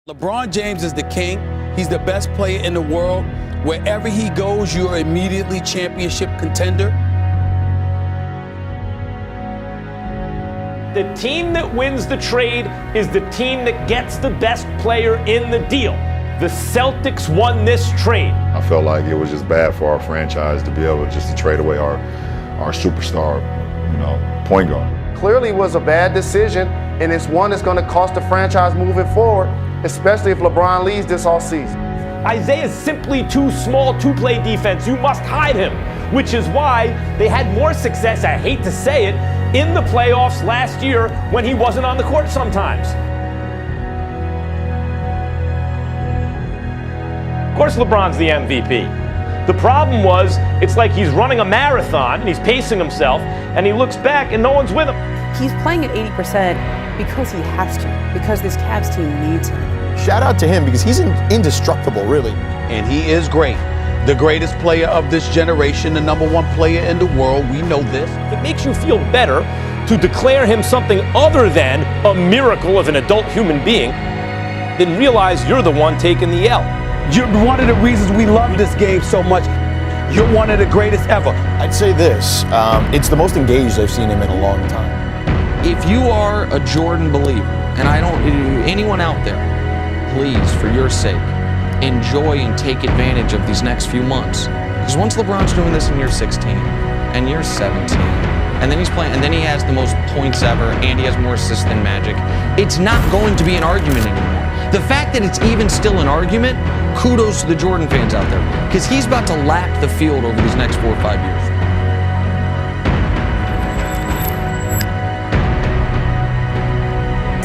LeBron James is the king. He's the best player in the world. Wherever he goes, you're immediately championship contender. The team that wins the trade is the team that gets the best player in the deal. The Celtics won this trade. I felt like it was just bad for our franchise to be able just to trade away our superstar, point guard. Clearly was a bad decision, and it's one that's going to cost the franchise moving forward, especially if LeBron leaves this offseason. Isaiah's simply too small to play defense. You must hide him, which is why they had more success, I hate to say it, in the playoffs last year when he wasn't on the court sometimes. Of course, LeBron's the MVP. The problem was, it's like he's running a marathon and he's pacing himself, and he looks back and no one's with him. He's playing at 80% because he has to, because this Cavs team needs him. Shout out to him because he's indestructible, really. And he is great. The greatest player of this generation, the #1 player in the world. We know this. It makes you feel better to declare him something other than a miracle of an adult human being than realize you're the one taking the L. You're one of the reasons we love this game so much. You're one of the greatest ever. I'd say this, it's the most engaged I've seen him in a long time. If you are a Jordan believer, and anyone out there, please, for your sake, enjoy and take advantage of these next few months. Because once LeBron's doing this in year 16, and year 17, and then he's playing, and then he has the most points ever, and he has more assists than Magic, it's not going to be an argument anymore. The fact that it's even still an argument, kudos to the Jordan fans out there, because he's about to lap the field over these next 4 or 5 years.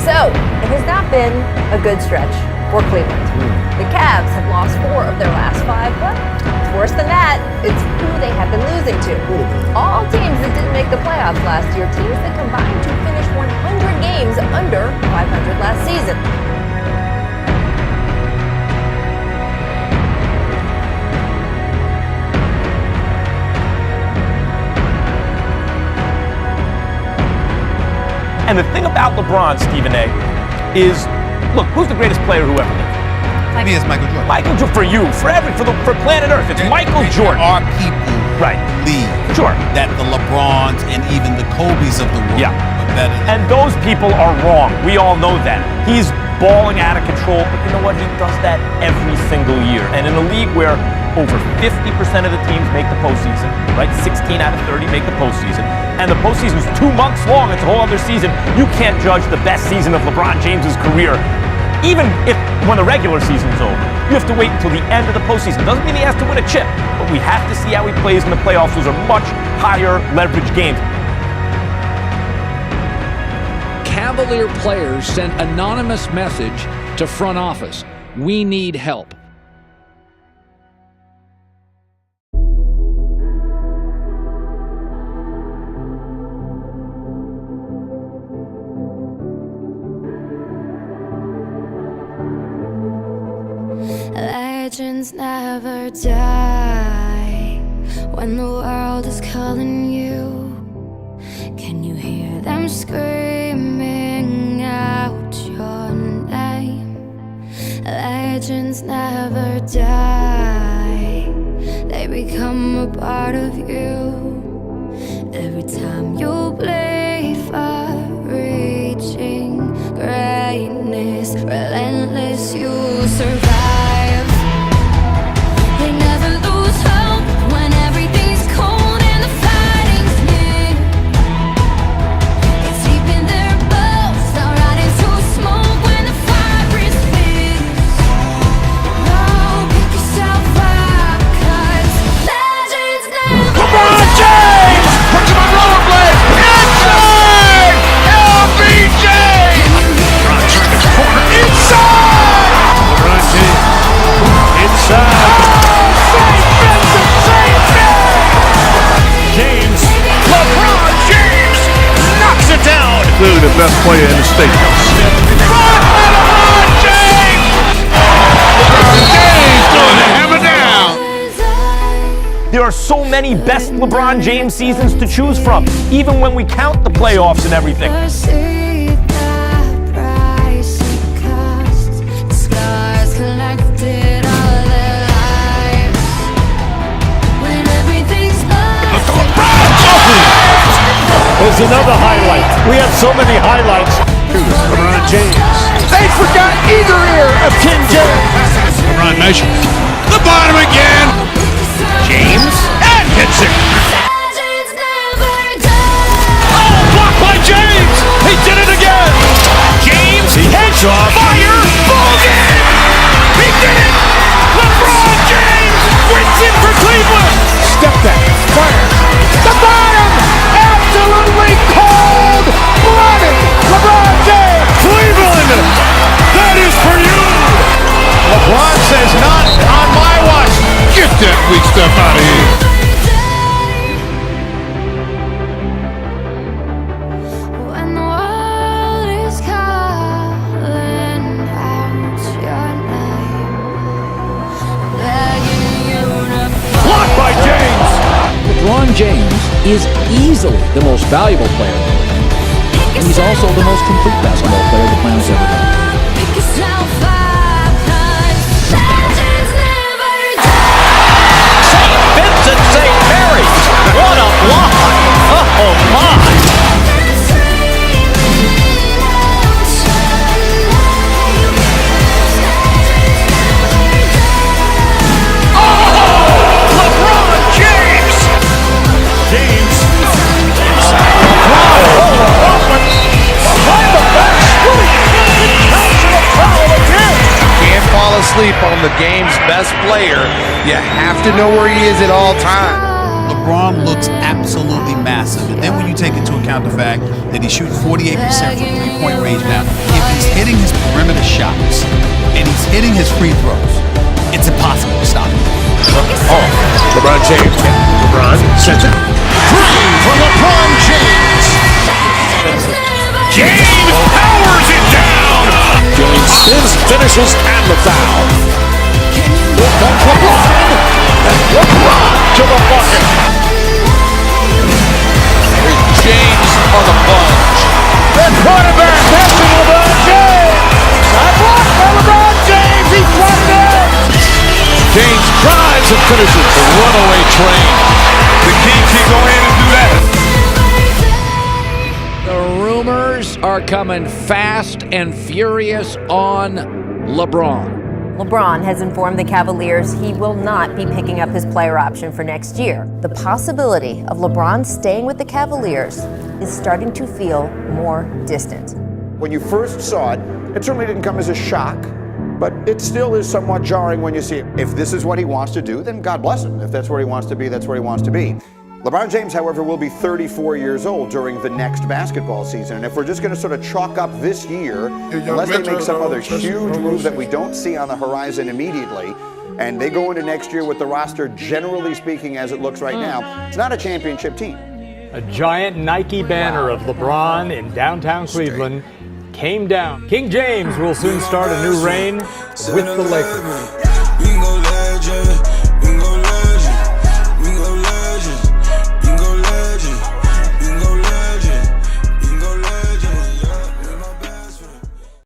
So, it has not been a good stretch for Cleveland. The Cavs have lost 4 of their last 5, but it's worse than that. It's who they have been losing to. All teams that didn't make the playoffs last year, teams that combined to finish 100 games under 500 last season. And the thing about LeBron, Stephen A., is, look, who's the greatest player who ever lived? Me is Michael Jordan. Michael Jordan, for you, for planet Earth, it's Michael Jordan. There are people right. believe sure. that the LeBrons and even the Kobes of the world are better than. And those people are wrong. We all know that. He's balling out of control, but you know what? He does that every single year. And in a league where over 50% of the teams make the postseason, right? 16 out of 30 make the postseason. And the postseason's 2 months long. It's a whole other season. You can't judge the best season of LeBron James's career, even if when the regular season's over. You have to wait until the end of the postseason. Doesn't mean he has to win a chip, but we have to see how he plays in the playoffs. Those are much higher leverage games. Cavalier players sent anonymous message to front office. We need help. Legends never die when the world is calling you. Can you hear them screaming out your name? Legends never die, they become a part of you. Every time you bleed for reaching greatness, relentless, you survive. They never lose hope when everything's cold and the fighting's near. It's deep in their bones, they'll ride into smoke when the fire is fierce. Oh, pick yourself up, 'cause legends never LeBron James puts him on rollerblades. Inside! LBJ! LeBron turned the corner. Inside! LeBron James. Inside. James. LeBron James knocks it down. Clearly the best player in the state. LeBron James! LeBron James throwing the hammer down. There are so many best LeBron James seasons to choose from, even when we count the playoffs and everything. see the price it costs. so many highlights. LeBron James. They forgot either ear of King James. LeBron measures. The bottom again. James and hits it. Oh, blocked by James. He did it again. James, he heads off. Fire. Bogey. He did it. LeBron James wins it for Cleveland. Step back. Fire. The bottom. Absolutely cold-blooded. LeBron James. Cleveland, that is for you. LeBron says not on my watch. Get that weak stuff out of here. When the world is calling out your name, begging you to Blocked by James. LeBron James is easily the most valuable player. And he's also the most complete basketball player the planet's ever had. pick yourself up, 'cause legends never die. St. Vincent St. Mary's. What a block. Oh, my. LeBron James. James. Inside LeBron. Behind the back. Intentional foul again. Can't fall asleep on the game's best player. You have to know where he is at all times. LeBron looks absolutely massive. And then when you take into account the fact that he's shooting 48% from three-point range now, if he's hitting his perimeter shots and he's hitting his free throws, it's impossible to stop him. Oh, LeBron James. LeBron sends it. Three for LeBron James. James powers it down. James spins, finishes, and the foul. Here comes LeBron. And LeBron to the bucket. Here's James on the plunge. The quarterback passing LeBron James. Side block by LeBron James. He flooded it. James drives and finishes. The runaway train. The Kings can go in and do that. The rumors are coming fast and furious on LeBron. LeBron has informed the Cavaliers he will not be picking up his player option for next year. The possibility of LeBron staying with the Cavaliers is starting to feel more distant. When you first saw it, it certainly didn't come as a shock, but it still is somewhat jarring when you see it. If this is what he wants to do, then God bless him. If that's where he wants to be, that's where he wants to be. LeBron James, however, will be 34 years old during the next basketball season. And if we're just going to sort of chalk up this year, unless they make some other huge move that we don't see on the horizon immediately, and they go into next year with the roster, generally speaking, as it looks right now, it's not a championship team. A giant Nike banner of LeBron in downtown Cleveland came down. King James will soon start a new reign with the Lakers.